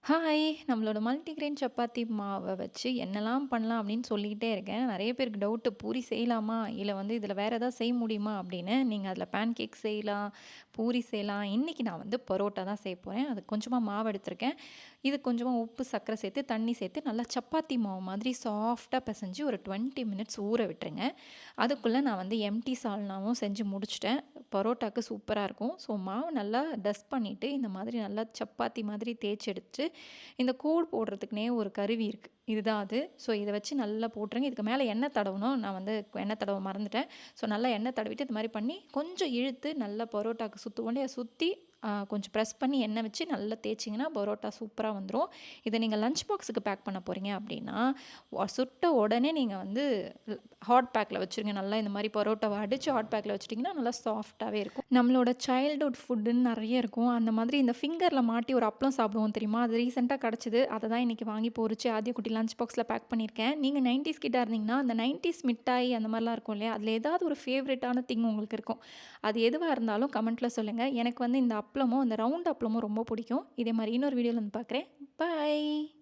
Hi! நம்மளோட multigrain chapati மாவ வச்சு என்னலாம் பண்ணலாம் அப்படின்னு சொல்லிக்கிட்டே இருக்கேன். நெறைய பேருக்கு டவுட்டு பூரி செய்யலாமா? இல்ல வந்து இதில வேற ஏதாவது செய்ய முடியுமா? அப்படின்னு. நீங்க அதில பேன் கேக் செய்யலாம், பூரி செய்யலாம். இன்னைக்கு நான் வந்து பரோட்டா தான் செய்ய போறேன். அதுக்கு கொஞ்சமா மாவு எடுத்திருக்கேன். இது கொஞ்சமா உப்பு, சர்க்கரை சேர்த்து, தண்ணி சேர்த்து நல்லா சப்பாத்தி மாவு மாதிரி சாஃப்ட்டா பெசஞ்சு ஒரு 20 மினிட்ஸ் ஊற விட்டுருங்க. அதுக்குள்ள நான் வந்து எம்டி சால்னாவும் செஞ்சு முடிச்சுட்டேன். பரோட்டாக்கு சூப்பரா இருக்கும். ஸோ மாவு நல்லா டஸ்ட் பண்ணிட்டு, இந்த மாதிரி நல்லா சப்பாத்தி மாதிரி தேய்ச்சு எடுத்து இந்த கோட் போடுறதுக்குன்னே ஒரு கருவி இருக்குது. இதுதான் அது. ஸோ இதை வச்சு நல்லா போட்டுருங்க. இதுக்கு மேலே எண்ணெய் தடவணும். நான் வந்து எண்ணெய் தடவ மறந்துட்டேன். ஸோ நல்லா எண்ணெய் தடவிட்டு இது மாதிரி பண்ணி கொஞ்சம் இழுத்து நல்லா பரோட்டாக்கு சுற்றுவோண்டே சுற்றி கொஞ்சம் ப்ரெஸ் பண்ணி எண்ணெய் வச்சு நல்லா தேய்ச்சிங்கன்னா பரோட்டா சூப்பராக வந்துடும். இதை நீங்கள் லஞ்ச் பாக்ஸுக்கு பேக் பண்ண போகிறீங்க அப்படின்னா சுட்ட உடனே நீங்கள் வந்து ஹாட் பேக்கில் வச்சுருங்க. நல்லா இந்த மாதிரி பரோட்டாவை அடித்து ஹாட் பேக்கில் வச்சுட்டிங்கன்னா நல்லா சாஃப்டாகவே இருக்கும். நம்மளோட சைல்டுஹுட் ஃபுட்டுன்னு நிறைய இருக்கும். அந்த மாதிரி இந்த ஃபிங்கரில் மாட்டி ஒரு அப்பளம் சாப்பிடுவோம் தெரியுமா? அது ரீசெண்டாக கிடச்சிது. அதை தான் இன்றைக்கி வாங்கி பொரிச்சு ஆதிய குட்டி லஞ்ச் பாக்ஸில் பேக் பண்ணியிருக்கேன். நீங்கள் 90s கிட்டா இருந்தீங்கன்னா அந்த 90s மிட்டாய் அந்த மாதிரிலாம் இருக்கும் இல்லையா? அதில் ஏதாவது ஒரு ஃபேவரட்டான திங் உங்களுக்கு இருக்கும். அது எதுவாக இருந்தாலும் கமெண்ட்டில் சொல்லுங்கள். எனக்கு வந்து இந்த அப்பளமும் இந்த ரவுண்ட் அப்பளமும் ரொம்ப பிடிக்கும். இதே மாதிரி இன்னொரு வீடியோவில் வந்து பார்க்குறேன். பாய்.